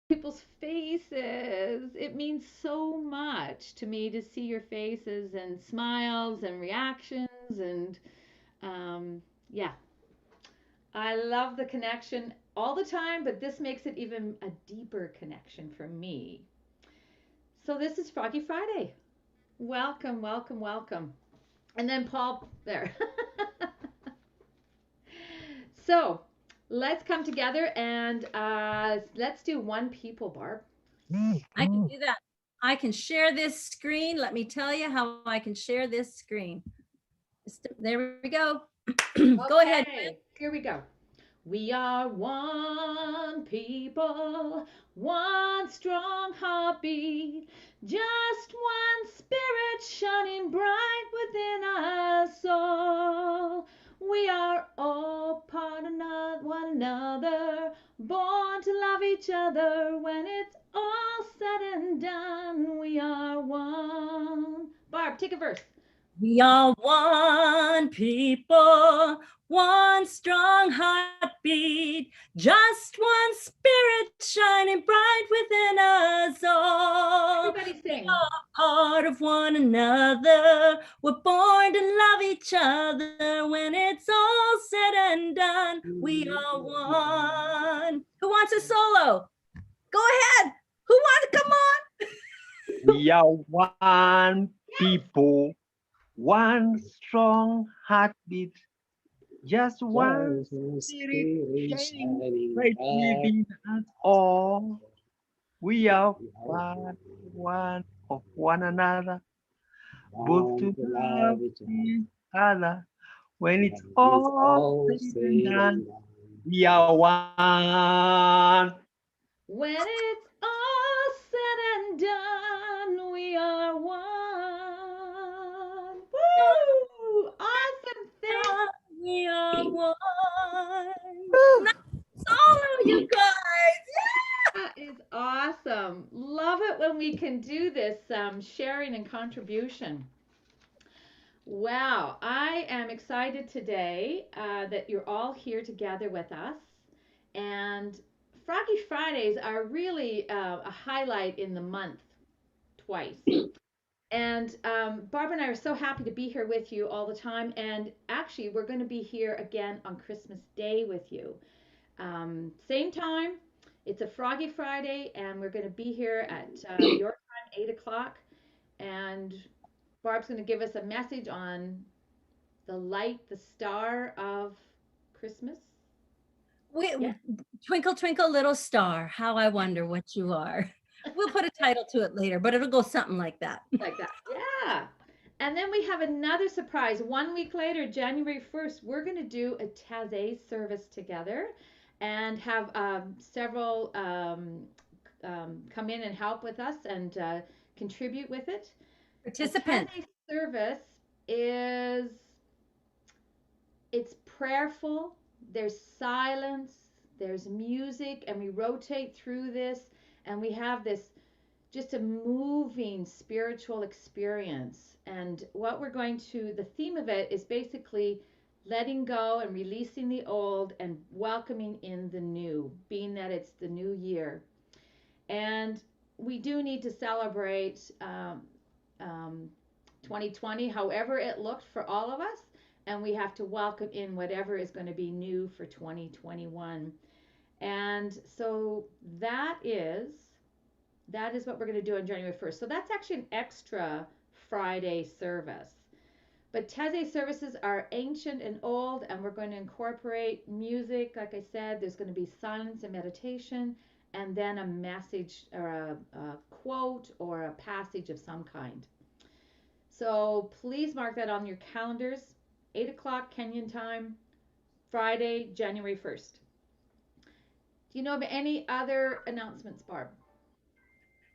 people's faces. It means so much to me to see your faces and smiles and reactions and yeah, I love the connection all the time, but this makes it even a deeper connection for me. So this is Froggy Friday. Welcome, welcome, welcome. And then Paul there. So let's come together and let's do one people, Barb. I can do that. I can share this screen. Let me tell you how I can share this screen. There we go. Go ahead. Okay, here we go. We are one people, one strong heartbeat, just one spirit shining bright within us all. We are all part of one another, born to love each other. When it's all said and done, we are one. Barb, take a verse. We are one people, one strong heartbeat, just one spirit shining bright within us all. Everybody We sing. are part of one another. We're born to love each other. When it's all said and done, we are one. Who wants a solo? Go ahead. Who wants to come on? We are one people, one strong heartbeat, just one spirit shining bright within us all. We are one of one another, both to love each other. When it's all said and done, we are one. When it's all said and done, we are one. Woo! Awesome. Thanks. We are one. Nice solo, you guys. That is awesome. Love it when we can do this sharing and contribution. Wow, I am excited today that you're all here together with us. And Froggy Fridays are really a highlight in the month twice. And Barbara and I are so happy to be here with you all the time. And actually, we're going to be here again on Christmas Day with you. Same time. It's a Froggy Friday, and we're going to be here at your time, 8 o'clock. And Barb's going to give us a message on the light, the star of Christmas. Yeah, Twinkle, twinkle, little star, how I wonder what you are. We'll put a title to it later, but it'll go something like that. like that. Yeah. And then we have another surprise. 1 week later, January 1st, we're going to do a Taze service together and have several come in and help with us and contribute with it. A Participant. Taze service is it's prayerful, there's silence, there's music, and we rotate through this and we have this just a moving spiritual experience. And what we're going to, the theme of it is basically letting go and releasing the old and welcoming in the new, being that it's the new year. And we do need to celebrate um, 2020, however it looked for all of us. And we have to welcome in whatever is going to be new for 2021. And so that is what we're going to do on January 1st. So that's actually an extra Friday service. But Taizé services are ancient and old, and we're going to incorporate music. Like I said, there's going to be silence and meditation, and then a message or a quote or a passage of some kind. So please mark that on your calendars. 8 o'clock Kenyan time, Friday, January 1st. Do you know of any other announcements, Barb?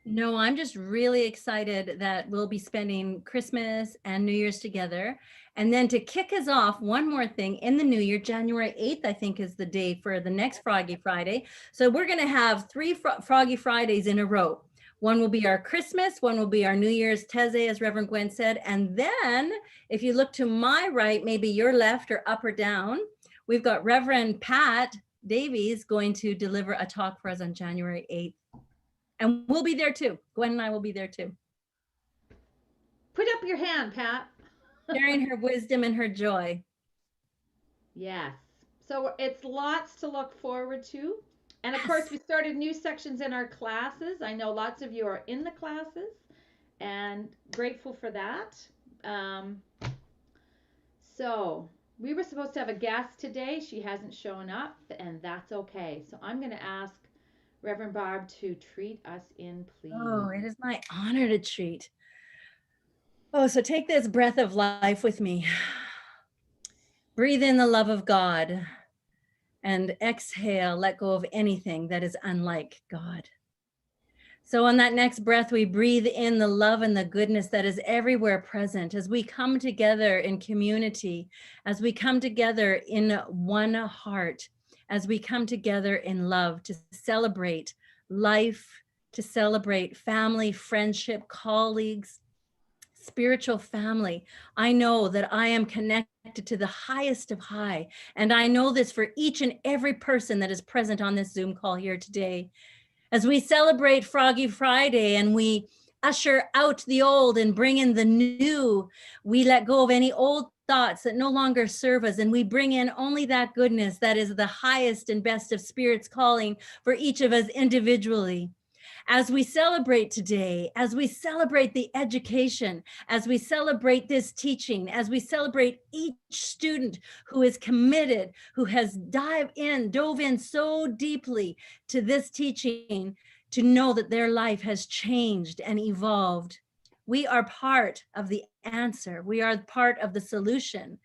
No, I'm just really excited that we'll be spending Christmas and New Year's together. And then to kick us off, one more thing in the new year, January 8th, I think is the day for the next Froggy Friday. So we're going to have three Froggy Fridays in a row. One will be our Christmas, one will be our New Year's Teze, as Reverend Gwen said. And then if you look to my right, maybe your left or up or down, we've got Reverend Pat Davies going to deliver a talk for us on January 8th. And we'll be there too. Gwen and I will be there too, Put up your hand, Pat. sharing her wisdom and her joy. Yes. So it's lots to look forward to. And of Yes. course, we started new sections in our classes. I know lots of you are in the classes and grateful for that. Um, so we were supposed to have a guest today. She hasn't shown up, and that's okay. So I'm going to ask Reverend Barb to treat us in, please. Oh, it is my honor to treat. Oh, so take this breath of life with me. Breathe in the love of God and exhale, let go of anything that is unlike God. So on that next breath, we breathe in the love and the goodness that is everywhere present as we come together in community, as we come together in one heart, as we come together in love to celebrate life, to celebrate family, friendship, colleagues, spiritual family. I know that I am connected to the highest of high. And I know this for each and every person that is present on this Zoom call here today. As we celebrate Froggy Friday and we usher out the old and bring in the new, we let go of any old thoughts that no longer serve us, and we bring in only that goodness that is the highest and best of spirits calling for each of us individually. As we celebrate today, as we celebrate the education, as we celebrate this teaching, as we celebrate each student who is committed, who has dove in so deeply to this teaching, to know that their life has changed and evolved. We are part of the answer. We are part of the solution.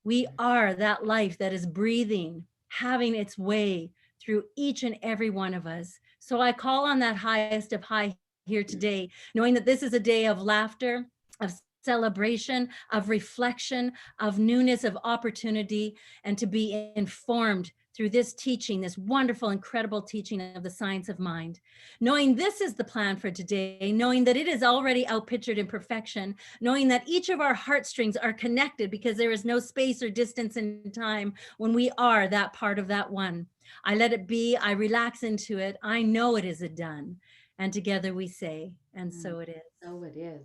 We are that life that is breathing, having its way through each and every one of us. So I call on that highest of high here today, knowing that this is a day of laughter, of celebration, of reflection, of newness, of opportunity, and to be informed through this teaching, this wonderful, incredible teaching of the science of mind. Knowing this is the plan for today, knowing that it is already outpictured in perfection, knowing that each of our heartstrings are connected because there is no space or distance in time when we are that part of that one. I let it be, I relax into it. I know it is a done. And together we say, and so it is. So it is.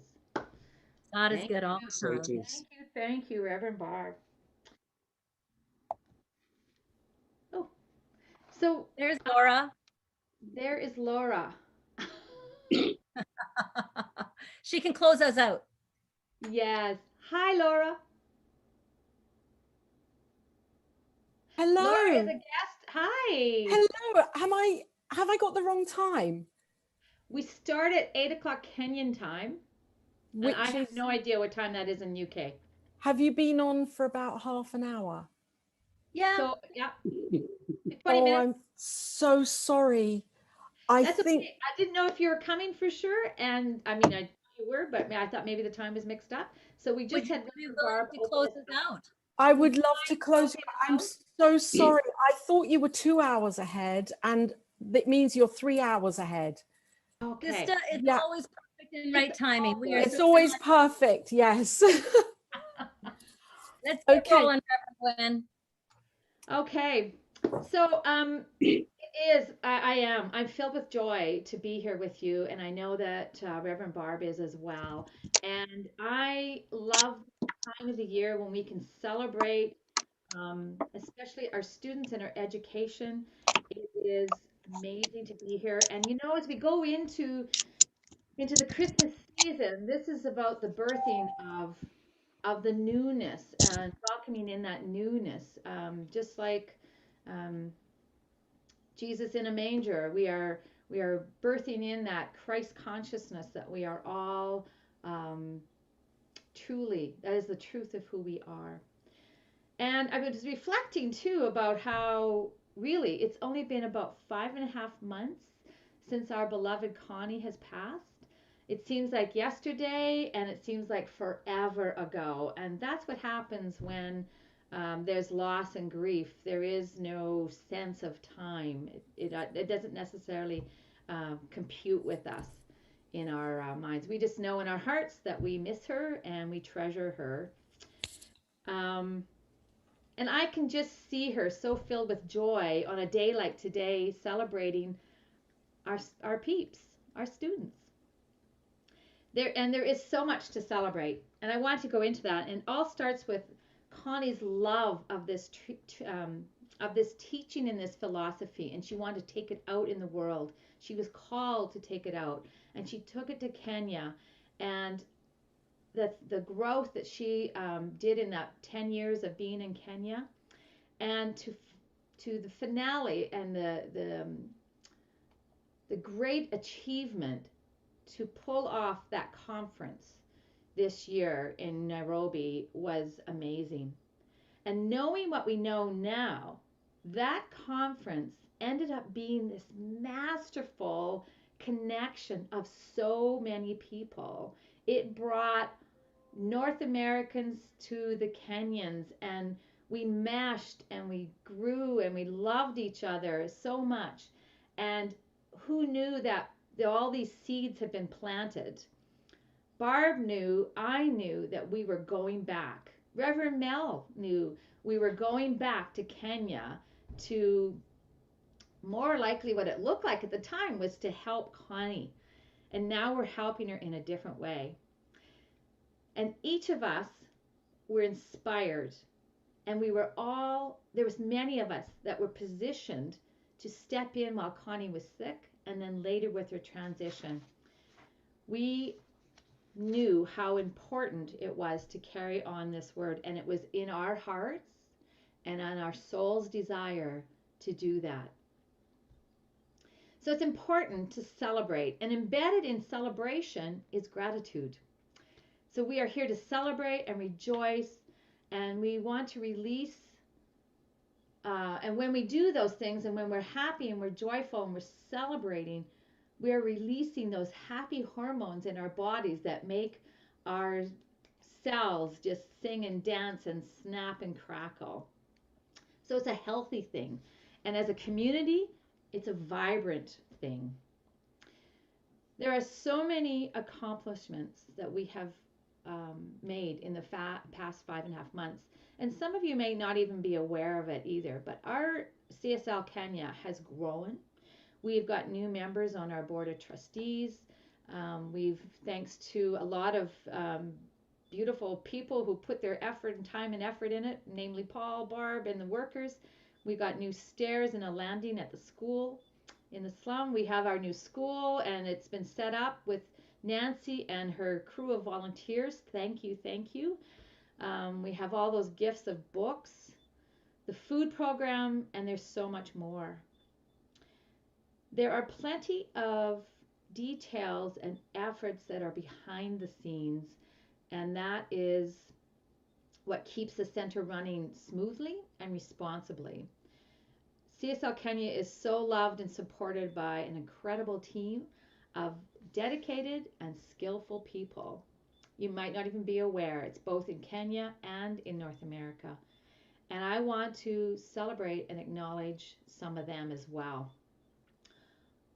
God is Thank good all you. the So it time. is. Thank you, Reverend Barb. Oh, so There's Laura. there is Laura. She can close us out. Yes. Hi, Laura. Hello. Laura is a guest. Hi. Hello. Have I got the wrong time? We start at 8 o'clock Kenyan time. Which And I have is, no idea what time that is in UK. have you been on for about half an hour? Yeah. So, yeah, 20 Oh, minutes. I'm so sorry. I That's think okay. I didn't know if you were coming for sure. And I mean, I knew you were, but I thought maybe the time was mixed up. So we Would just you had be Reverend willing Barb to open close us us up. out? I would love to close. closing I'm out? so sorry. I thought you were 2 hours ahead, and that means you're 3 hours ahead. Okay. Krista, it's Yeah. always perfect in right timing. We are It's so always glad. perfect. Yes. Let's get Okay. rolling, Reverend Gwen. Okay. So it is. I am. I'm filled with joy to be here with you, and I know that Reverend Barb is as well. And I love the time of the year when we can celebrate, especially our students and our education. It is amazing to be here. And you know, as we go into the Christmas season, this is about the birthing of the newness and welcoming in that newness. Just like um, Jesus in a manger, we are birthing in that Christ consciousness that we are all um, truly. That is the truth of who we are. And I was reflecting too about how really it's only been about 5.5 months since our beloved Connie has passed. It seems like yesterday and it seems like forever ago. And that's what happens when there's loss and grief. There is no sense of time. It doesn't necessarily compute with us in our minds. We just know in our hearts that we miss her and we treasure her. Um, and I can just see her so filled with joy on a day like today, celebrating our peeps, our students. There is so much to celebrate, and I want to go into that. And it all starts with Connie's love of this teaching and this philosophy, and she wanted to take it out in the world. She was called to take it out, and she took it to Kenya, and the growth that she did in that 10 years of being in Kenya, and to the finale and the great achievement to pull off that conference this year in Nairobi was amazing. And knowing what we know now, that conference ended up being this masterful connection of so many people. It brought North Americans to the Kenyans, and we meshed and we grew and we loved each other so much. And who knew that all these seeds had been planted? Barb knew, I knew that we were going back. Reverend Mel knew we were going back to Kenya to, more likely what it looked like at the time was to help Connie. And now we're helping her in a different way. And each of us were inspired, and there was many of us that were positioned to step in while Connie was sick, and then later with her transition. We knew how important it was to carry on this word, and it was in our hearts and on our soul's desire to do that. So it's important to celebrate, and embedded in celebration is gratitude. So we are here to celebrate and rejoice, and we want to release. And when we do those things, and when we're happy and we're joyful and we're celebrating, we're releasing those happy hormones in our bodies that make our cells just sing and dance and snap and crackle. So it's a healthy thing. And as a community, it's a vibrant thing. There are so many accomplishments that we have made in the past 5.5 months. And some of you may not even be aware of it either, but our CSL Kenya has grown. We've got new members on our board of trustees. Thanks to a lot of beautiful people who put their effort and time and effort in it, namely Paul, Barb, and the workers. We got new stairs and a landing at the school in the slum. We have our new school, and it's been set up with Nancy and her crew of volunteers. Thank you, thank you. We have all those gifts of books, the food program, and there's so much more. There are plenty of details and efforts that are behind the scenes, and that is what keeps the center running smoothly and responsibly. CSL Kenya is so loved and supported by an incredible team of dedicated and skillful people. You might not even be aware. It's both in Kenya and in North America. And I want to celebrate and acknowledge some of them as well.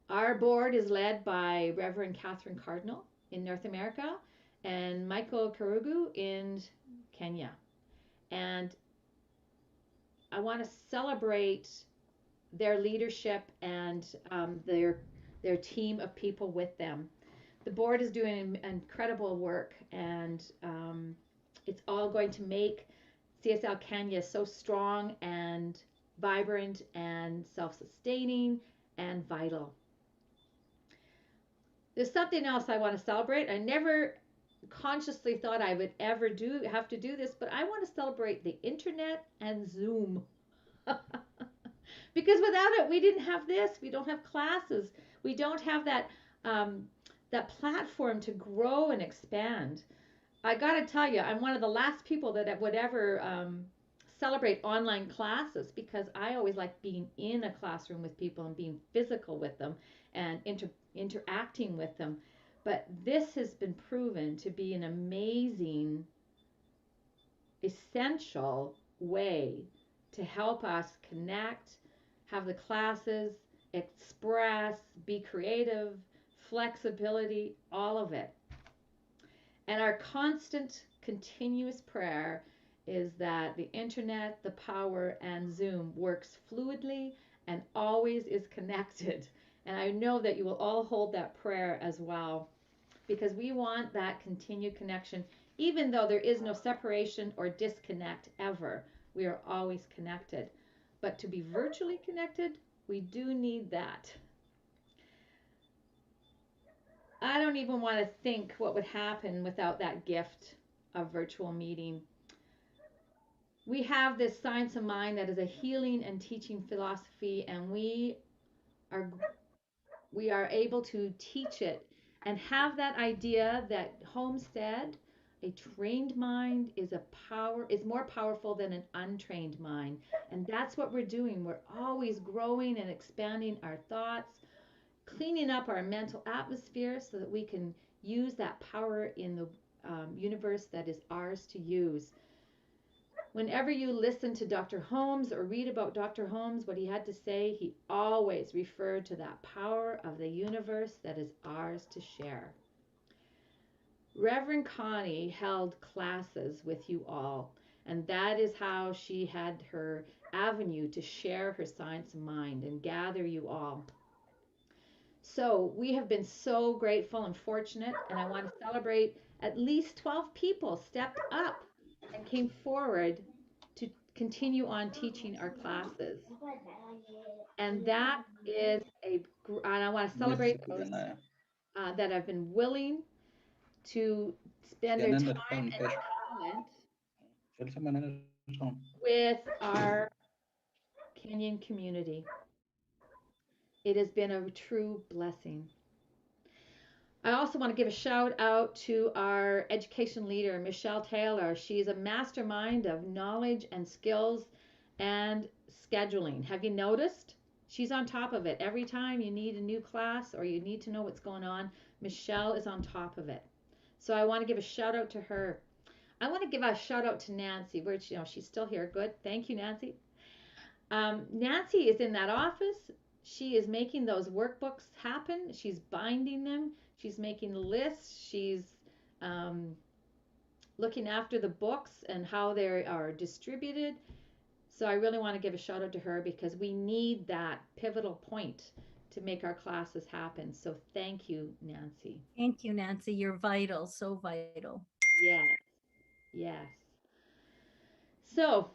Our board is led by Reverend Catherine Cardinal in North America and Michael Karugu in Kenya. And I want to celebrate their leadership and their team of people with them. The board is doing incredible work, and it's all going to make CSL Kenya so strong and vibrant and self-sustaining and vital. There's something else I want to celebrate. I never consciously thought I would ever have to do this, but I want to celebrate the internet and Zoom. Because without it, we didn't have this. We don't have classes. We don't have that platform to grow and expand. I got to tell you, I'm one of the last people that would ever celebrate online classes, because I always like being in a classroom with people and being physical with them and interacting with them. But this has been proven to be an amazing, essential way to help us connect, have the classes, express, be creative, flexibility, all of it. And our constant, continuous prayer is that the internet, the power, and Zoom works fluidly and always is connected. And I know that you will all hold that prayer as well, because we want that continued connection. Even though there is no separation or disconnect ever, we are always connected. But to be virtually connected, we do need that. I don't even want to think what would happen without that gift of virtual meeting. We have this science of mind that is a healing and teaching philosophy, and are we are able to teach it and have that idea that Holmes said a trained mind is more powerful than an untrained mind. And that's what we're doing. We're always growing and expanding our thoughts, cleaning up our mental atmosphere so that we can use that power in the universe that is ours to use. Whenever you listen to Dr. Holmes or read about Dr. Holmes, what he had to say, he always referred to that power of the universe that is ours to share. Reverend Connie held classes with you all, and that is how she had her avenue to share her science of mind and gather you all. So we have been so grateful and fortunate, and I want to celebrate at least 12 people stepped up and came forward to continue on teaching our classes. And that is and I want to celebrate those that have been willing to spend their time and talent with our Kenyan community. It has been a true blessing. I also want to give a shout out to our education leader, Michelle Taylor. She's a mastermind of knowledge and skills and scheduling. Have you noticed? She's on top of it. Every time you need a new class or you need to know what's going on, Michelle is on top of it. So I want to give a shout out to her. I want to give a shout out to Nancy, which, she's still here. Good. Thank you, Nancy. Nancy is in that office. She is making those workbooks happen. She's binding them. She's making lists. She's looking after the books and how they are distributed. So I really want to give a shout out to her because we need that pivotal point to make our classes happen. So thank you, Nancy. Thank you, Nancy. You're vital, so vital. Yes, yes. So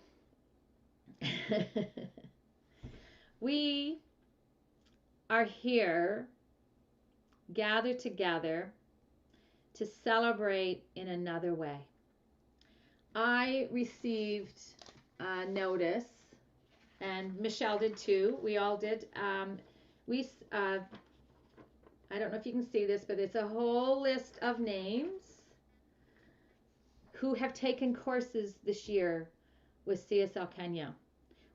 we are here gathered together to celebrate in another way. I received a notice, and Michelle did too. We all did. I don't know if you can see this, but it's a whole list of names who have taken courses this year with CSL Kenya.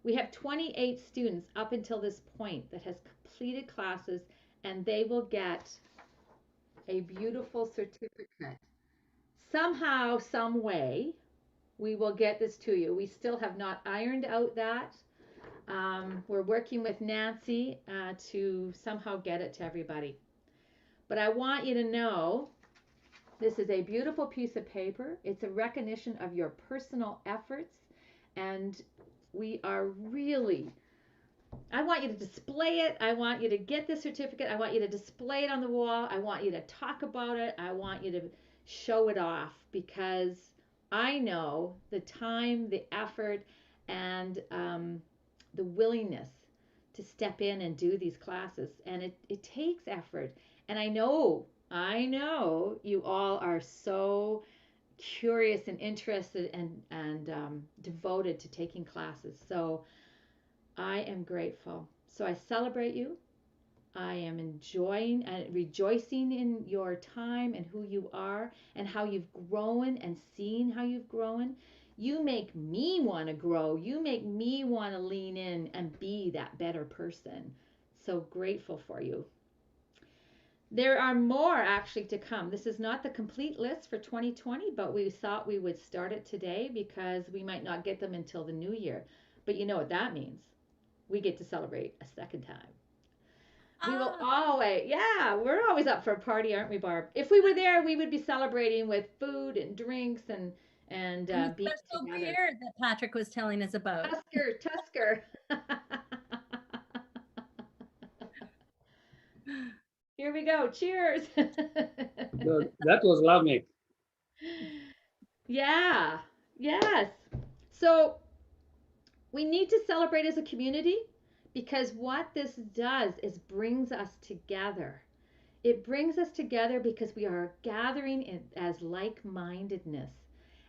We have 28 students up until this point that has completed classes, and they will get a beautiful certificate. Somehow, some way, we will get this to you. We still have not ironed out that. We're working with Nancy to somehow get it to everybody. But I want you to know this is a beautiful piece of paper. It's a recognition of your personal efforts, and we are really, I want you to display it. I want you to get the certificate. I want you to display it on the wall. I want you to talk about it. I want you to show it off because I know the time, the effort, and the willingness to step in and do these classes. And it takes effort. And I know you all are so curious and interested and devoted to taking classes. So I am grateful. So I celebrate you. I am enjoying and rejoicing in your time and who you are and how you've grown and seeing how you've grown. You make me want to grow. You make me want to lean in and be that better person. So grateful for you. There are more actually to come. This is not the complete list for 2020, but we thought we would start it today because we might not get them until the new year. But you know what that means? We get to celebrate a second time. We will always, yeah, we're always up for a party, aren't we, Barb? If we were there, we would be celebrating with food and drinks and the being special together. beer that Patrick was telling us about. Tusker. Here we go. Cheers. No, that was Lamech. Yeah. Yes. So we need to celebrate as a community because what this does is brings us together. It brings us together because we are gathering in, as like-mindedness.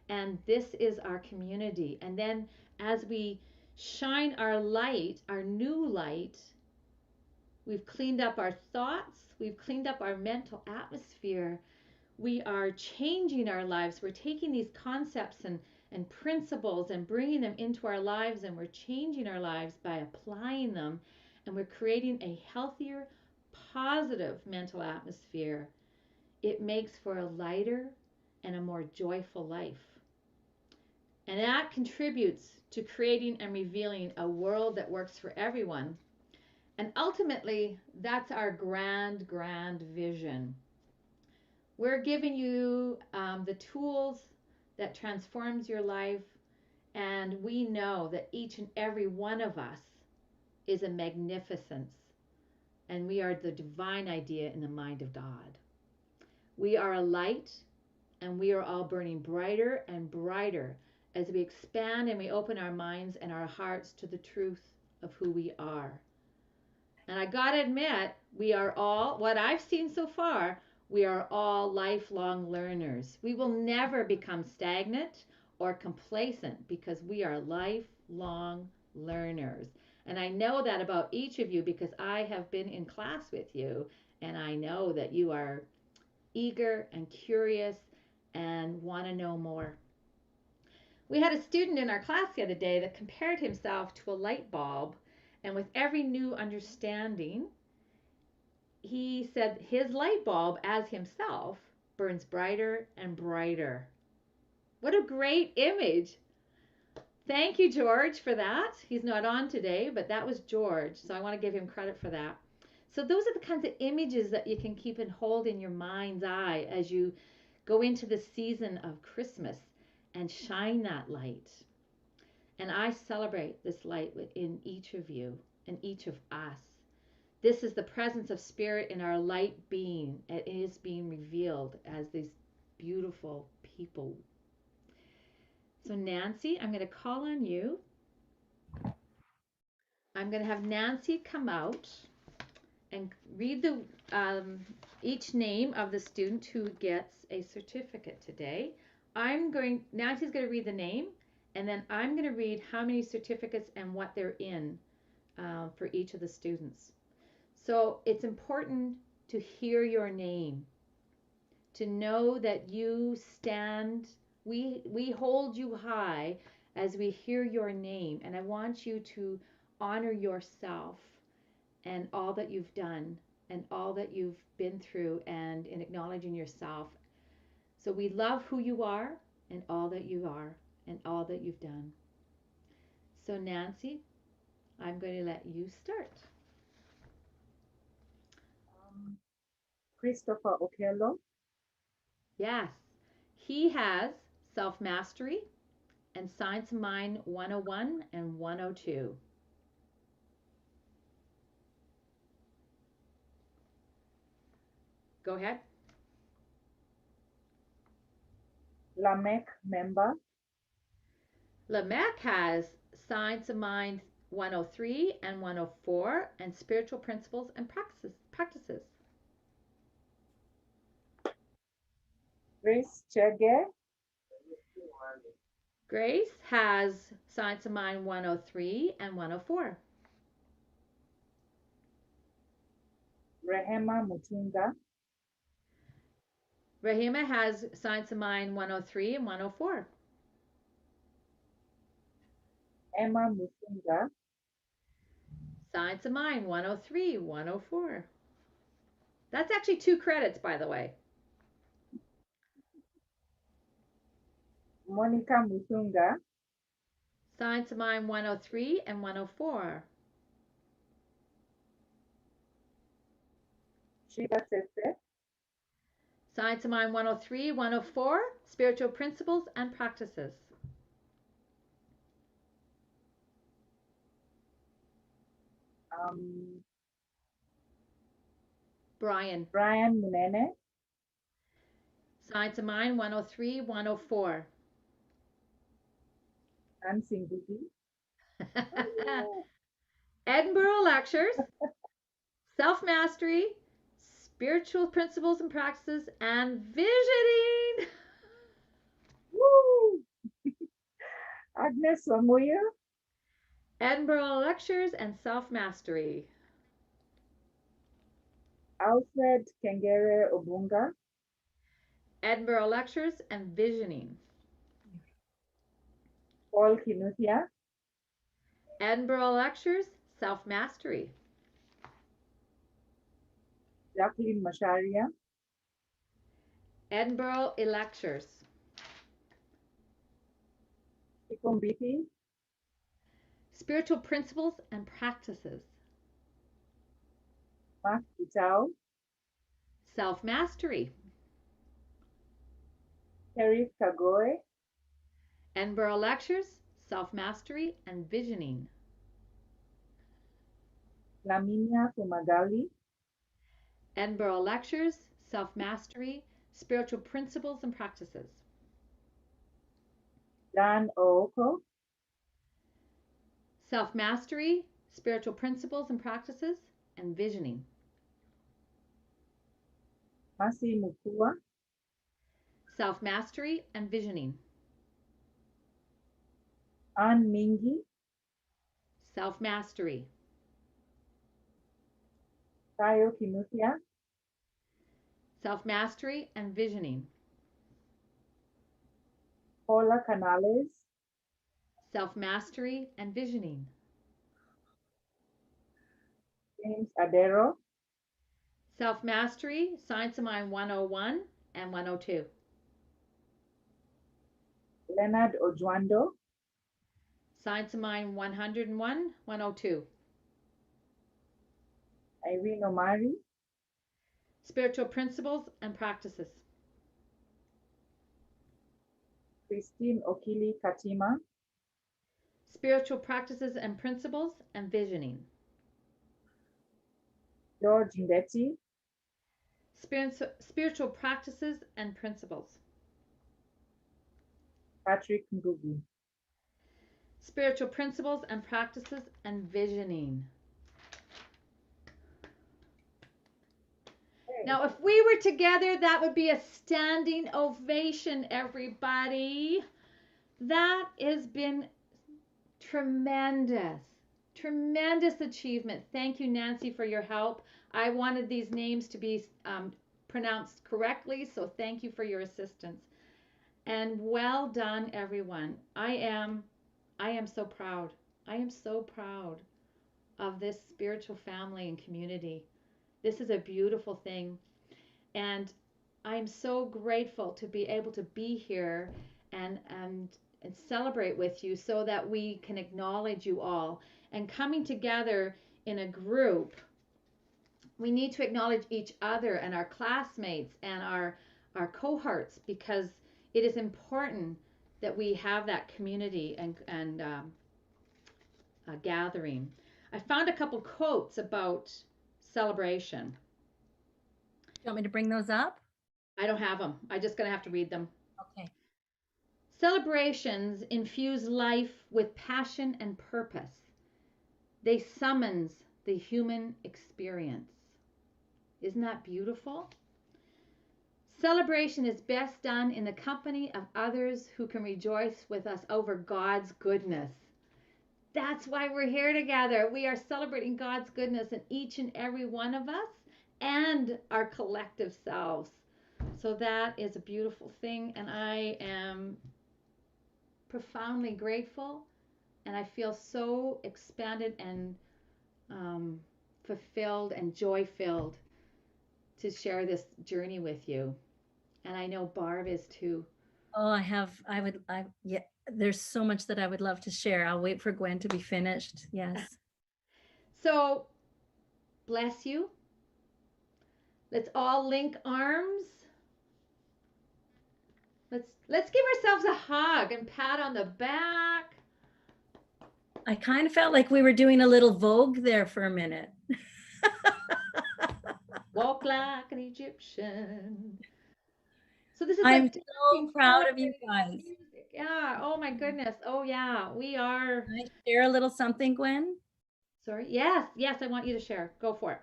And this is our community. And then as we shine our light, our new light, we've cleaned up our thoughts, we've cleaned up our mental atmosphere. We are changing our lives. We're taking these concepts and principles and bringing them into our lives, and we're changing our lives by applying them, and we're creating a healthier, positive mental atmosphere. It makes for a lighter and a more joyful life. And that contributes to creating and revealing a world that works for everyone. And ultimately, that's our grand, grand vision. We're giving you the tools that transforms your life, and we know that each and every one of us is a magnificence, and we are the divine idea in the mind of God. We are a light, and we are all burning brighter and brighter as we expand and we open our minds and our hearts to the truth of who we are. And I gotta admit, we are all, what I've seen so far, we are all lifelong learners. We will never become stagnant or complacent because we are lifelong learners. And I know that about each of you because I have been in class with you, and I know that you are eager and curious and want to know more. We had a student in our class the other day that compared himself to a light bulb, and with every new understanding, he said his light bulb as himself burns brighter and brighter. What a great image. Thank you, George, for that. He's not on today, but that was George, so I want to give him credit for that. So those are the kinds of images that you can keep and hold in your mind's eye as you go into the season of Christmas and shine that light. And I celebrate this light within each of you and each of us. This is the presence of spirit in our light being. It is being revealed as these beautiful people. So Nancy, I'm going to call on you. I'm going to have Nancy come out and read the each name of the student who gets a certificate today. Nancy's going to read the name, and then I'm going to read how many certificates and what they're in for each of the students. So it's important to hear your name, to know that you stand, we hold you high as we hear your name. And I want you to honor yourself and all that you've done and all that you've been through, and in acknowledging yourself. So we love who you are and all that you are and all that you've done. So Nancy, I'm going to let you start. Christopher Okello. Yes, he has self-mastery and Science of Mind 101 and 102. Go ahead. Lamech member. Lamech has Science of Mind 103 and 104 and Spiritual Principles and Practices. Grace Chege. Grace has Science of Mind 103 and 104. Rehema Mutunga. Rahima has Science of Mind 103 and 104. Emma Mutunga. Science of Mind 103, 104. That's actually 2 credits, by the way. Monica Mutunga. Science of Mind 103 and 104. Shiva Tete. Science of Mind 103, 104, Spiritual Principles and Practices. Brian. Brian Munene, Signs of Mine 103, 104. Ann Singugi, Edinburgh Lectures, Self Mastery, Spiritual Principles and Practices, and Visioning. Woo! Agnes Wamuya, Edinburgh Lectures and Self Mastery. Alfred Kengere Obunga, Edinburgh Lectures and Visioning. Paul Kinuthia, Edinburgh Lectures, Self Mastery. Jacqueline Masharia, Edinburgh Lectures. Ikumbiti, Spiritual Principles and Practices. Mark Itao, Self Mastery. Terry Kagoe, Edinburgh Lectures, Self Mastery and Visioning. Laminia Fumagali, Edinburgh Lectures, Self Mastery, Spiritual Principles and Practices. Dan Ooko, Self Mastery, Spiritual Principles and Practices, and Visioning. Masi Mukua, Self Mastery and Visioning. Ann Mingi, Self Mastery. Tayo Kinuthia, Self Mastery and Visioning. Paula Canales, Self Mastery and Visioning. James Adero, Self Mastery, Science of Mind 101 and 102. Leonard Ojuando, Science of Mind 101, 102. Irene Omari, Spiritual Principles and Practices. Christine Okili Katima, Spiritual Practices and Principles and Visioning. George Ndeti, Spiritual Practices and Principles. Patrick Ngugi. Spiritual Principles and Practices and Visioning. Now, if we were together, that would be a standing ovation, everybody. That has been tremendous, tremendous achievement. Thank you, Nancy, for your help. I wanted these names to be pronounced correctly, so thank you for your assistance. And well done, everyone. I am so proud. I am so proud of this spiritual family and community. This is a beautiful thing. And I'm so grateful to be able to be here and celebrate with you so that we can acknowledge you all. And coming together in a group, we need to acknowledge each other and our classmates and our cohorts, because it is important that we have that community and gathering. I found a couple quotes about celebration. You want me to bring those up? I don't have them. I'm just going to have to read them. Okay. Celebrations infuse life with passion and purpose. They summons the human experience. Isn't that beautiful? Celebration is best done in the company of others who can rejoice with us over God's goodness. That's why we're here together. We are celebrating God's goodness in each and every one of us and our collective selves. So that is a beautiful thing, and I am profoundly grateful, and I feel so expanded and fulfilled and joy-filled to share this journey with you. And I know Barb is too. Oh, yeah, there's so much that I would love to share. I'll wait for Gwen to be finished. Yes. So, bless you. Let's all link arms. Let's give ourselves a hug and pat on the back. I kind of felt like we were doing a little Vogue there for a minute. Walk like an Egyptian. So this is I'm like so dancing proud of you forward guys. music. Yeah. Oh my goodness. Oh yeah. We are. Can I share a little something, Gwen? Sorry. Yes. Yes. I want you to share. Go for it.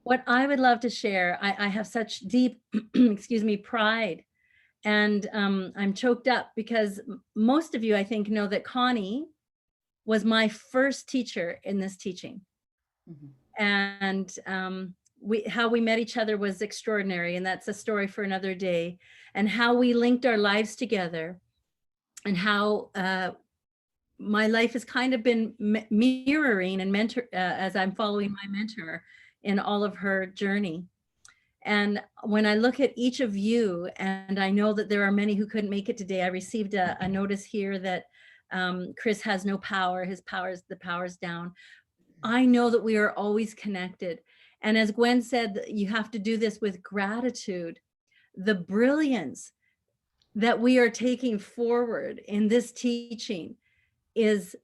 What I would love to share, I have such deep, excuse me, pride. And I'm choked up because most of you, I think, know that Connie was my first teacher in this teaching. And how we met each other was extraordinary. And that's a story for another day. And how we linked our lives together, and how my life has kind of been mirroring and mentor as I'm following my mentor in all of her journey. And when I look at each of you, and I know that there are many who couldn't make it today, I received a notice here that Chris has no power, the power's down. I know that we are always connected. And as Gwen said, you have to do this with gratitude. The brilliance that we are taking forward in this teaching is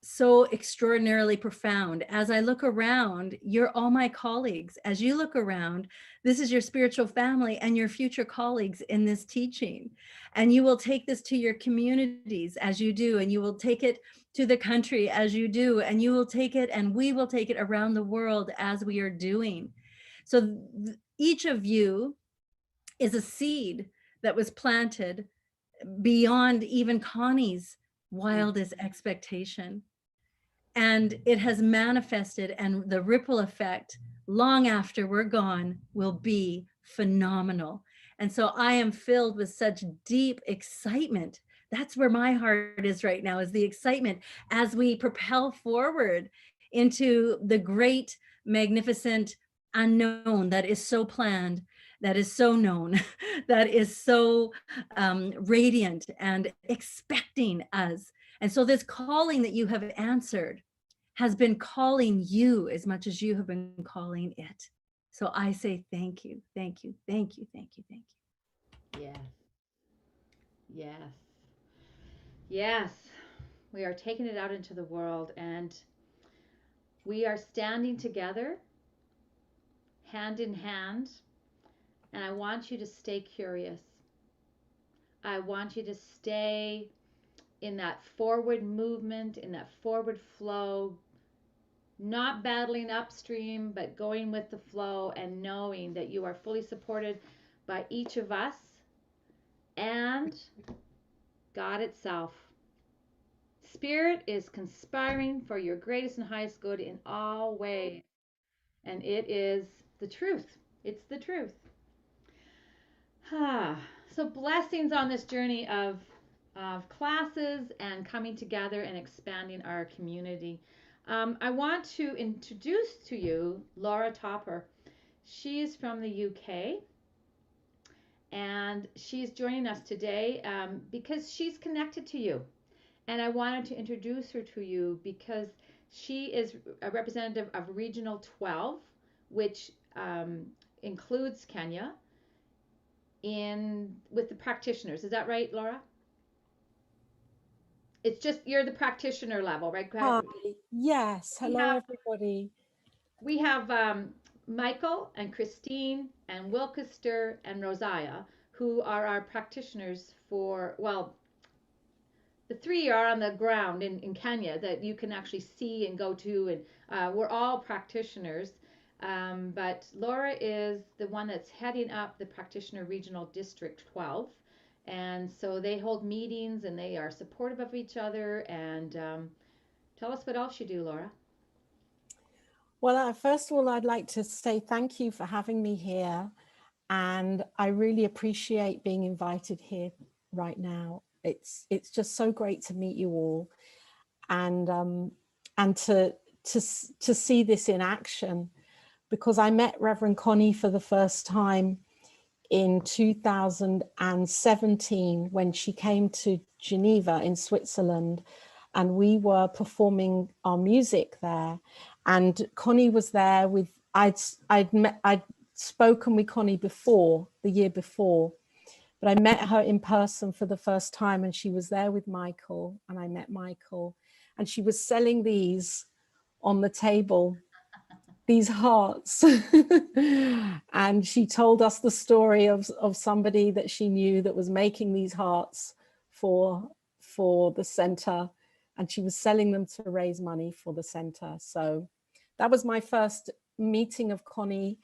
so extraordinarily profound. As I look around, you're all my colleagues. As you look around, this is your spiritual family and your future colleagues in this teaching. And you will take this to your communities as you do, and you will take it to the country as you do, and you will take it, and we will take it around the world as we are doing. So each of you is a seed that was planted beyond even Connie's wildest expectation. And it has manifested, and the ripple effect long after we're gone will be phenomenal. And so I am filled with such deep excitement. That's where my heart is right now, is the excitement as we propel forward into the great, magnificent unknown that is so planned, that is so known, that is so radiant and expecting us. And so this calling that you have answered has been calling you as much as you have been calling it. So I say thank you, thank you, thank you, thank you, thank you. Yes. Yes. Yes. We are taking it out into the world, and we are standing together, hand in hand. And I want you to stay curious. I want you to stay in that forward movement, in that forward flow, not battling upstream, but going with the flow and knowing that you are fully supported by each of us and God itself. Spirit is conspiring for your greatest and highest good in all ways. And it is the truth. It's the truth. So blessings on this journey of classes and coming together and expanding our community. I want to introduce to you Laura Topper. She's from the UK, and she's joining us today because she's connected to you. And I wanted to introduce her to you because she is a representative of Regional 12, which includes Kenya, with the practitioners. Is that right, Laura? It's just you're the practitioner level, right? Hi. Yes. Hello, everybody. We have Michael and Christine and Wilkester and Rosiah, who are our practitioners for, well, the three are on the ground in Kenya that you can actually see and go to, and we're all practitioners. But Laura is the one that's heading up the Practitioner Regional District 12. And so they hold meetings and they are supportive of each other. And tell us what else you do, Laura. Well, first of all, I'd like to say thank you for having me here. And I really appreciate being invited here right now. It's just so great to meet you all, and to see this in action, because I met Reverend Connie for the first time in 2017 when she came to Geneva in Switzerland, and we were performing our music there. And Connie was there with, I'd spoken with Connie before, the year before, but I met her in person for the first time, and she was there with Michael, and I met Michael, and she was selling these on the table. these hearts. And she told us the story of somebody that she knew that was making these hearts for the center, and she was selling them to raise money for the center. So that was my first meeting of Connie,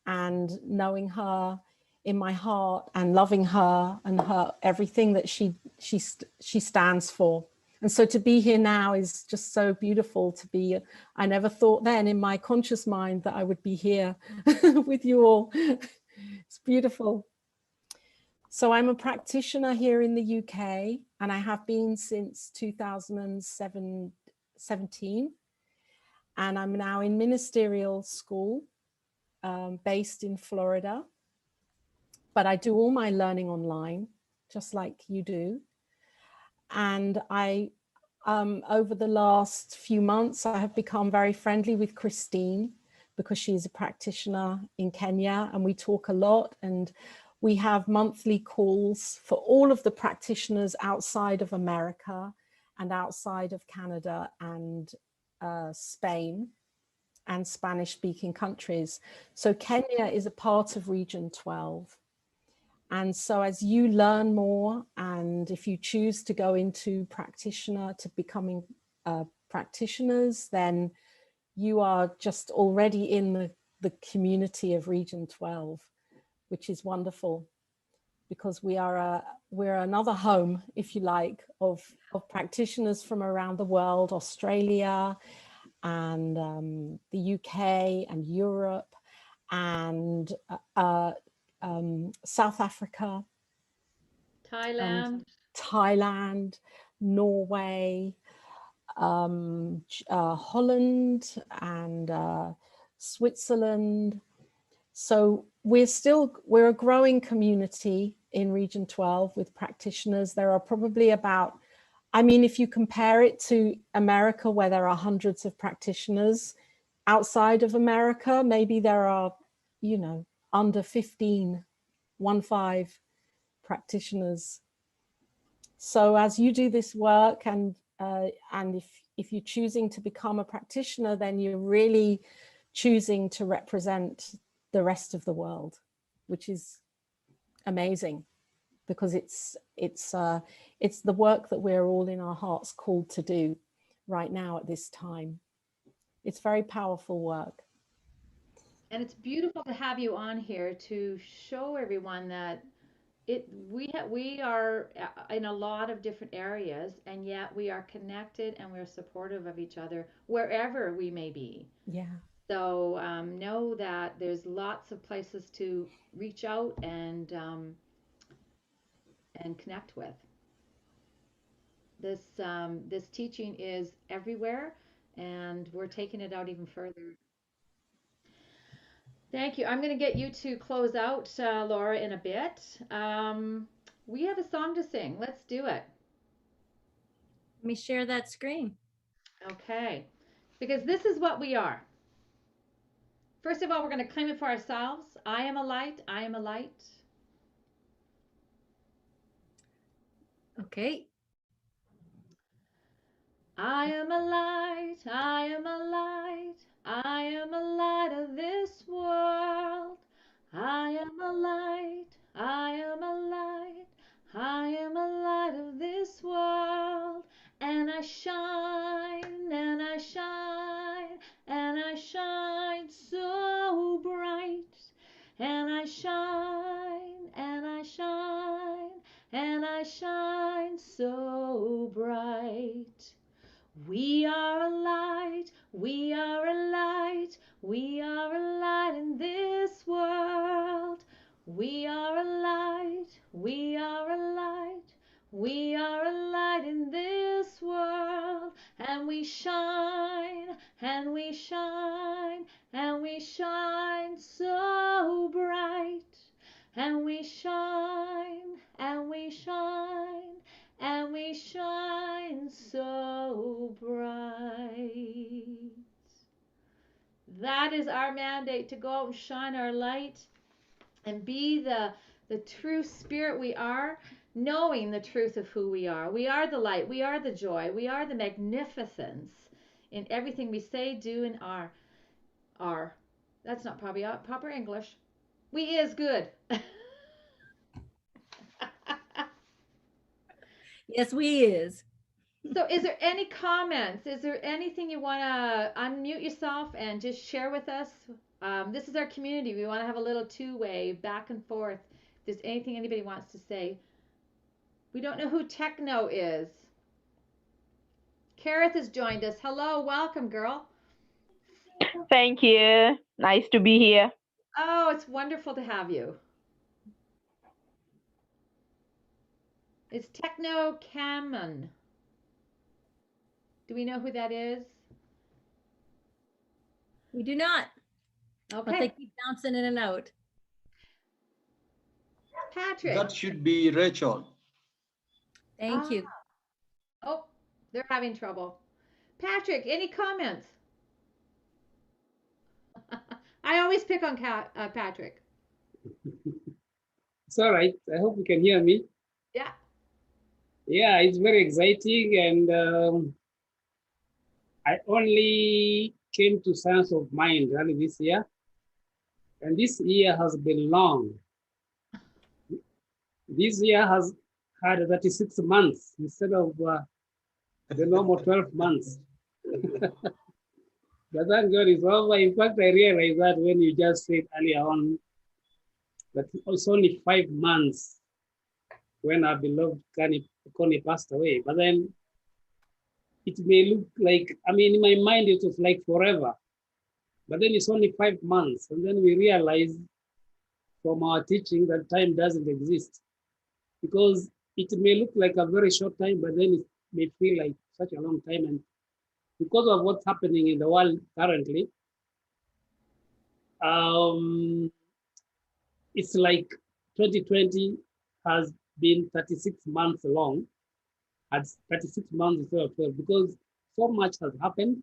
and knowing her in my heart and loving her and her everything that she stands for. And so to be here now is just so beautiful to be. I never thought then in my conscious mind that I would be here with you all. It's beautiful. So I'm a practitioner here in the UK, and I have been since 2017. And I'm now in ministerial school based in Florida. But I do all my learning online, just like you do. And I, over the last few months, I have become very friendly with Christine, because she's a practitioner in Kenya, and we talk a lot, and we have monthly calls for all of the practitioners outside of America and outside of Canada and Spain and Spanish-speaking countries. So Kenya is a part of Region 12. And so as you learn more, and if you choose to go into practitioner, to becoming practitioners, then you are just already in the community of Region 12, which is wonderful, because we're another home, if you like, of practitioners from around the world, Australia and the UK and Europe and South Africa, Thailand. Thailand, Norway, Holland and Switzerland. So we're a growing community in Region 12 with practitioners. There are probably about, I mean, if you compare it to America, where there are hundreds of practitioners, outside of America, maybe there are, you know, under 15 practitioners. So as you do this work, and if you're choosing to become a practitioner, then you're really choosing to represent the rest of the world, which is amazing, because it's the work that we're all in our hearts called to do right now at this time. It's very powerful work. And it's beautiful to have you on here to show everyone that we are in a lot of different areas, and yet we are connected and we're supportive of each other wherever we may be. Yeah. So know that there's lots of places to reach out and connect with. This teaching is everywhere, and we're taking it out even further. Thank you. I'm going to get you to close out, Laura, in a bit. We have a song to sing. Let's do it. Let me share that screen. Okay. Because this is what we are. First of all, we're going to claim it for ourselves. I am a light. I am a light. Okay. I am a light. I am a light. I am a light of this world. I am a light. I am a light. I am a light of this world. And I shine, and I shine, and I shine so bright. And I shine, and I shine, and I shine so bright. We are a light, we are a light, we are a light in this world. We are a light, we are a light, we are a light in this world. And we shine, and we shine, and we shine so bright. And we shine, and we shine, and we shine so bright. That is our mandate, to go out and shine our light and be the true spirit we are, knowing the truth of who we are. We are the light, we are the joy, we are the magnificence in everything we say, do, and are. are. That's not probably proper English. We is good. Yes, we is. So is there any comments? Is there anything you want to unmute yourself and just share with us? This is our community. We want to have a little two-way back and forth. If there's anything anybody wants to say. We don't know who Techno is. Kareth has joined us. Hello, welcome, girl. Thank you. Nice to be here. Oh, it's wonderful to have you. It's Techno Cameron. Do we know who that is? We do not, but they Okay. keep bouncing in and out. Patrick. That should be Rachel. Thank you. Oh, they're having trouble. Patrick, any comments? I always pick on Patrick. It's all right. I hope you can hear me. Yeah. Yeah, it's very exciting, and I only came to Science of Mind early this year, and this year has been long. This year has had 36 months instead of the normal 12 months. But thank God it's over. In fact, I realized that when you just said earlier on that it's only 5 months when our beloved Connie passed away. But then it may look like, I mean, in my mind, it was like forever. But then it's only 5 months. And then we realize from our teaching that time doesn't exist. Because it may look like a very short time, but then it may feel like such a long time. And because of what's happening in the world currently, it's like 2020 has been 36 months long, at 36 months instead of 12, because so much has happened.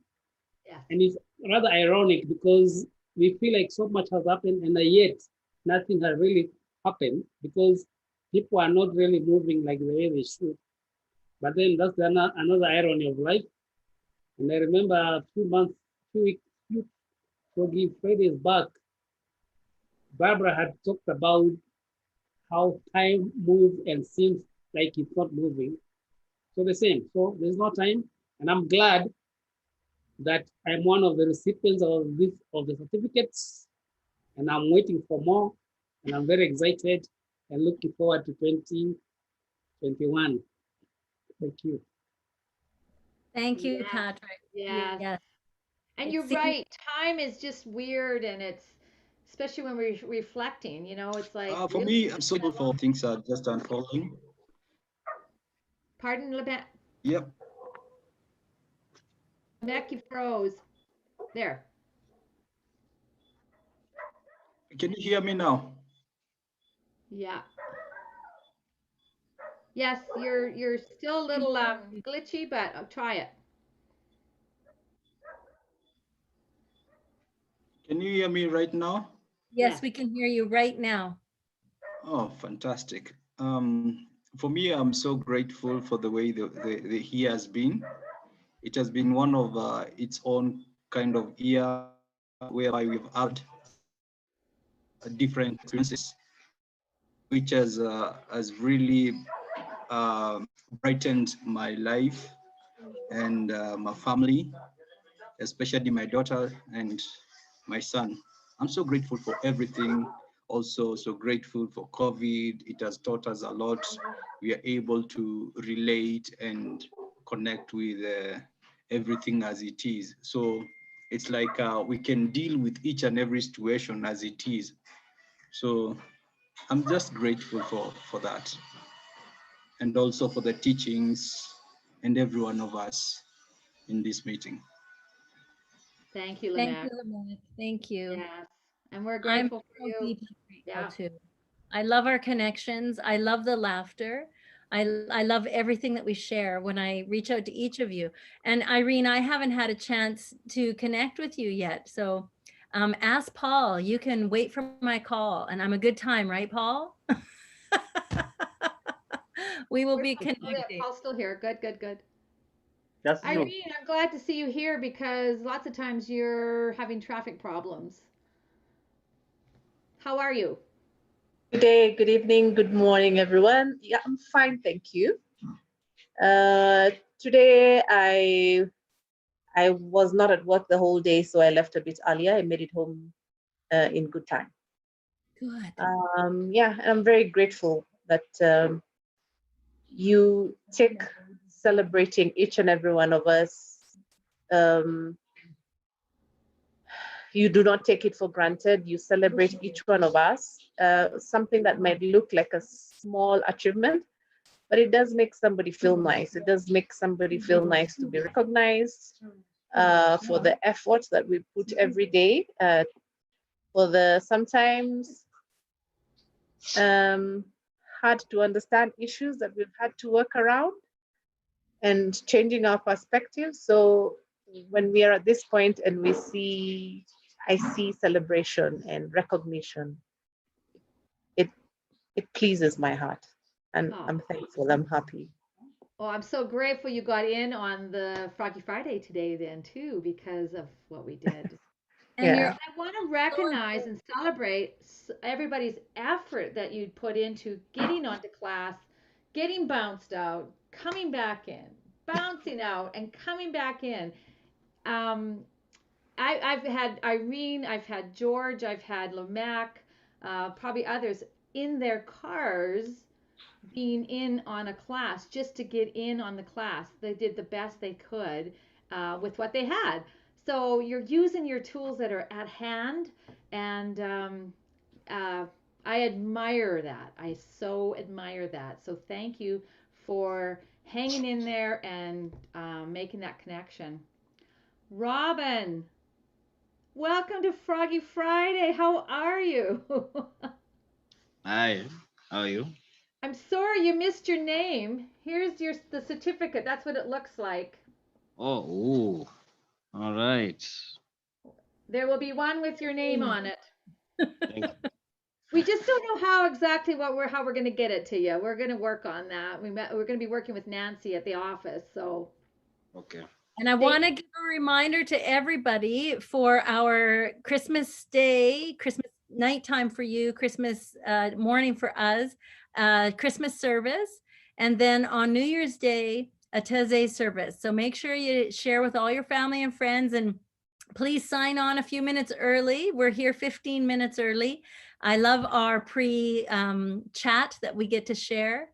Yeah. And it's rather ironic because we feel like so much has happened and yet nothing has really happened because people are not really moving like the way they should. But then that's another irony of life. And I remember a few Fridays back, Barbara had talked about how time moves and seems like it's not moving. So the same. So there's no time, and I'm glad that I'm one of the recipients of the certificates, and I'm waiting for more, and I'm very excited and looking forward to 2021. Thank you. Thank you, Yeah. Patrick. Yeah. Yes. And It you're seems- right. Time is just weird, and it's especially when we're reflecting. You know, it's like. For me, I'm so grateful for things are just unfolding. Pardon, Lebet. Yep. Neck, you froze. There. Can you hear me now? Yeah. Yes, you're still a little glitchy, but I'll try it. Can you hear me right now? Yes, Yeah. we can hear you right now. Oh, fantastic. For me, I'm so grateful for the way the year has been. It has been one of its own kind of year whereby we've had different experiences, which has really brightened my life and my family, especially my daughter and my son. I'm so grateful for everything. Also, so grateful for COVID. It has taught us a lot. We are able to relate and connect with everything as it is. So it's like we can deal with each and every situation as it is. So I'm just grateful for that. And also for the teachings and every one of us in this meeting. Thank you, Thank Lynette. you, Lamont. Thank you. Yes. And we're I'm grateful for so you. deeply grateful Yeah. too. I love our connections. I love the laughter. I love everything that we share when I reach out to each of you. And Irene, I haven't had a chance to connect with you yet. So ask Paul. You can wait for my call. And I'm a good time, right, Paul? We will be Oh, yeah, connecting. Paul's still here. Good, good, good. That's true. Irene, I'm glad to see you here because lots of times you're having traffic problems. How are you? Good day, good evening, good morning, everyone. Yeah, I'm fine, thank you. Today I was not at work the whole day, so I left a bit earlier. I made it home in good time. Good. Yeah, and I'm very grateful that you take celebrating each and every one of us. You do not take it for granted. You celebrate each one of us. Something that might look like a small achievement, but it does make somebody feel nice. It does make somebody feel nice to be recognized for the efforts that we put every day, for the sometimes hard to understand issues that we've had to work around and changing our perspective. So when we are at this point and I see celebration and recognition, it pleases my heart, and Oh. I'm thankful, I'm happy. Oh, I'm so grateful you got in on the Froggy Friday today then too because of what we did. And Yeah. I want to recognize and celebrate everybody's effort that you put into getting onto class, getting bounced out, coming back in, bouncing out, and coming back in. I've had Irene, I've had George, I've had Lomac, probably others in their cars being in on a class just to get in on the class. They did the best they could with what they had. So you're using your tools that are at hand, and I admire that. I so admire that. So thank you for hanging in there and making that connection. Robin, welcome to Froggy Friday. How are you? Hi, how are you? I'm sorry you missed your name. Here's the certificate. That's what it looks like. Oh, ooh, all right. There will be one with your name on it. Thank you. We just don't know how we're going to get it to you. We're going to work on that. We're going to be working with Nancy at the office. So Okay. And I want to give a reminder to everybody for our Christmas Day, Christmas nighttime for you, Christmas morning for us, Christmas service, and then on New Year's Day, a Taizé service. So make sure you share with all your family and friends, and please sign on a few minutes early. We're here 15 minutes early. I love our pre-chat that we get to share.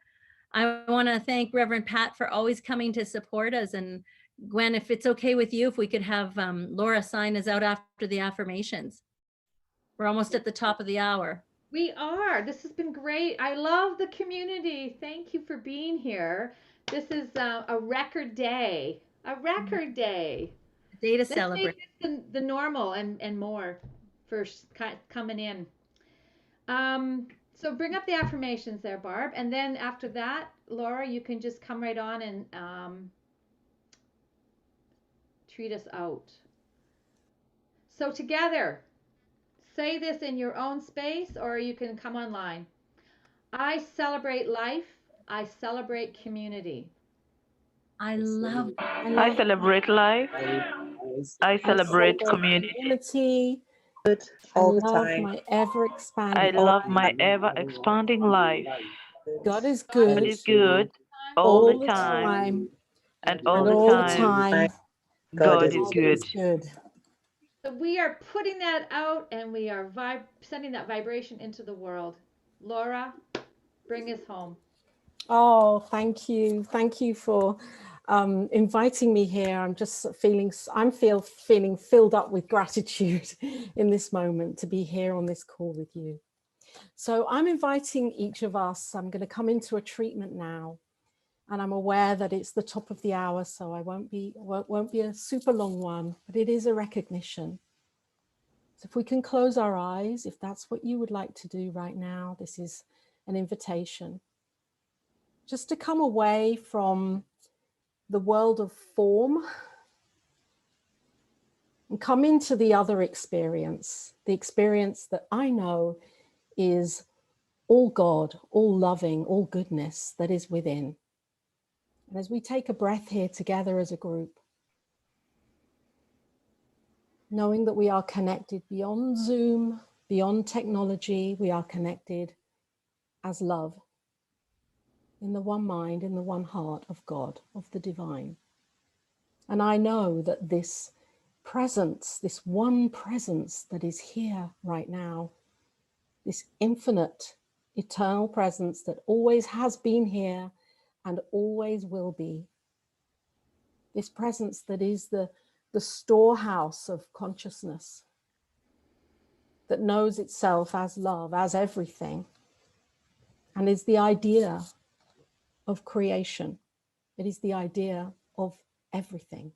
I want to thank Reverend Pat for always coming to support us. And Gwen, if it's okay with you, if we could have Laura sign us out after the affirmations. We're almost at the top of the hour. we are. This has been great. I love the community. Thank you for being here. This is a record day. A record day. Day to Let's celebrate. make this the normal and more for coming in. So bring up the affirmations there, Barb. And then after that, Laura, you can just come right on and treat us out. So together, say this in your own space, or you can come online. I celebrate life. I celebrate community. I love I celebrate life. I celebrate community. Good I all the love time. my ever I expanding. love my ever expanding life. God is God good is good all the all the time. time And and all the all the time, time. God is God good. is good. So we are putting that out and we are sending that vibration into the world. Laura, bring us home. Oh, thank you. Thank you for inviting me here. I'm just feeling filled up with gratitude in this moment to be here on this call with you. So I'm inviting each of us. I'm going to come into a treatment now, and I'm aware that it's the top of the hour, so I won't be a super long one, but it is a recognition. So if we can close our eyes, if that's what you would like to do right now, this is an invitation. Just to come away from the world of form and come into the other experience, the experience that I know is all God, all loving, all goodness that is within. And as we take a breath here together as a group, knowing that we are connected beyond Zoom, beyond technology, we are connected as love in the one mind, in the one heart of God, of the divine. And I know that this presence, this one presence that is here right now, this infinite, eternal presence that always has been here and always will be, this presence that is the storehouse of consciousness, that knows itself as love, as everything, and is the idea of creation. It is the idea of everything.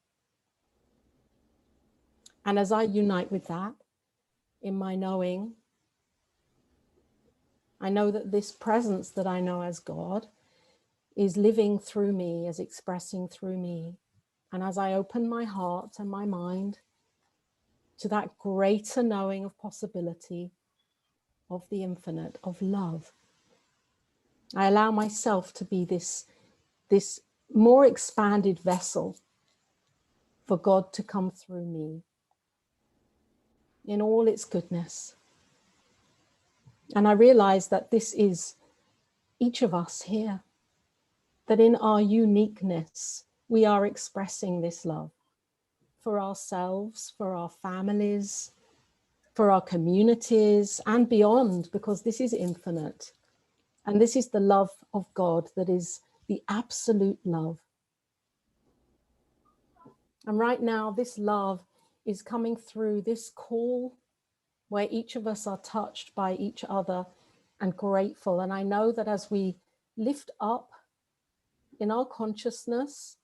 And as I unite with that in my knowing, I know that this presence that I know as God is living through me, is expressing through me. And as I open my heart and my mind to that greater knowing of possibility, of the infinite, of love, I allow myself to be this more expanded vessel for God to come through me in all its goodness. And I realize that this is each of us here, that in our uniqueness, we are expressing this love for ourselves, for our families, for our communities, and beyond, because this is infinite. And this is the love of God that is the absolute love. And right now, this love is coming through this call where each of us are touched by each other and grateful. And I know that as we lift up in our consciousness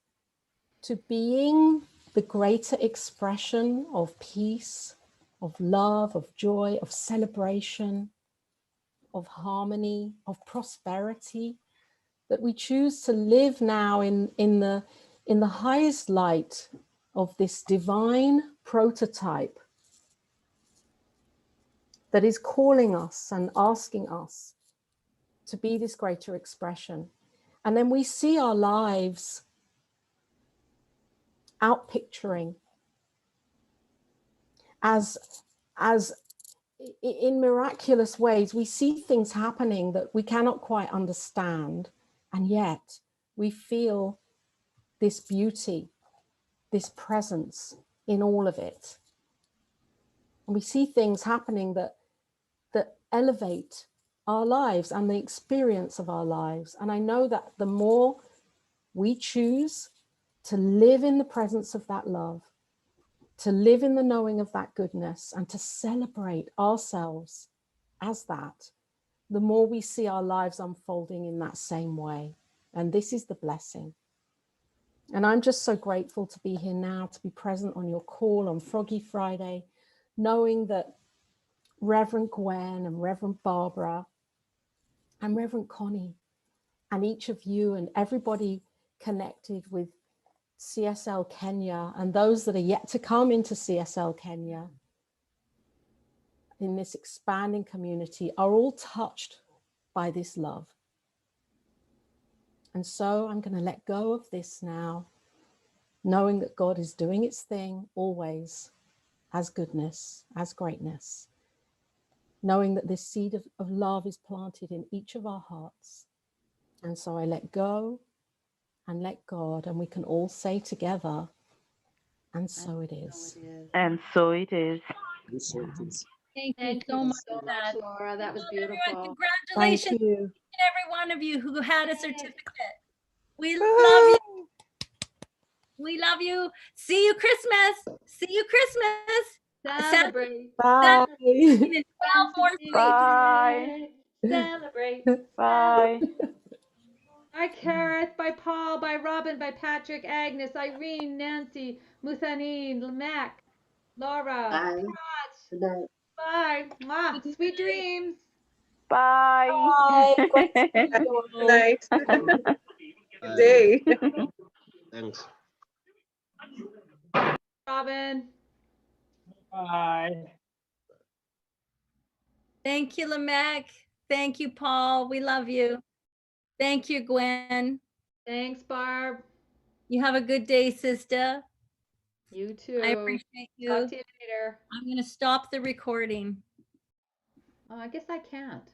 to being the greater expression of peace, of love, of joy, of celebration, of harmony, of prosperity, that we choose to live now in the highest light of this divine prototype that is calling us and asking us to be this greater expression. And then we see our lives outpicturing as in miraculous ways. We see things happening that we cannot quite understand, and yet we feel this beauty, this presence in all of it. And we see things happening that elevate our lives and the experience of our lives. And I know that the more we choose to live in the presence of that love, to live in the knowing of that goodness, and to celebrate ourselves as that, the more we see our lives unfolding in that same way. And this is the blessing. And I'm just so grateful to be here now, to be present on your call on Froggy Friday, knowing that Reverend Gwen and Reverend Barbara and Reverend Connie and each of you and everybody connected with CSL Kenya and those that are yet to come into CSL Kenya in this expanding community are all touched by this love. And so I'm going to let go of this now, knowing that God is doing its thing always as goodness, as greatness, knowing that this seed of love is planted in each of our hearts. And so I let go and let God, and we can all say together, and so it is. And so it is. And so it is. Thank you Thank so you much, so for that. much, Laura. That was Everyone, beautiful. congratulations Thank to you. every one of you who had a certificate. We love you. We love you. See you Christmas. See you Christmas. Celebrate. Bye. In 12 more weeks. Bye. Celebrate. Bye. By Kareth, by Paul, by Robin, by Patrick, Agnes, Irene, Nancy, Muthanine, Mac, Laura, Raj. Bye. Mwah. Sweet dreams. Bye. Good night. Good day. Thanks. Robin. Bye. Thank you, Lamech. Thank you, Paul. We love you. Thank you, Gwen. Thanks, Barb. You have a good day, sister. You too. I appreciate you. Talk to you later. I'm going to stop the recording. Oh, I guess I can't.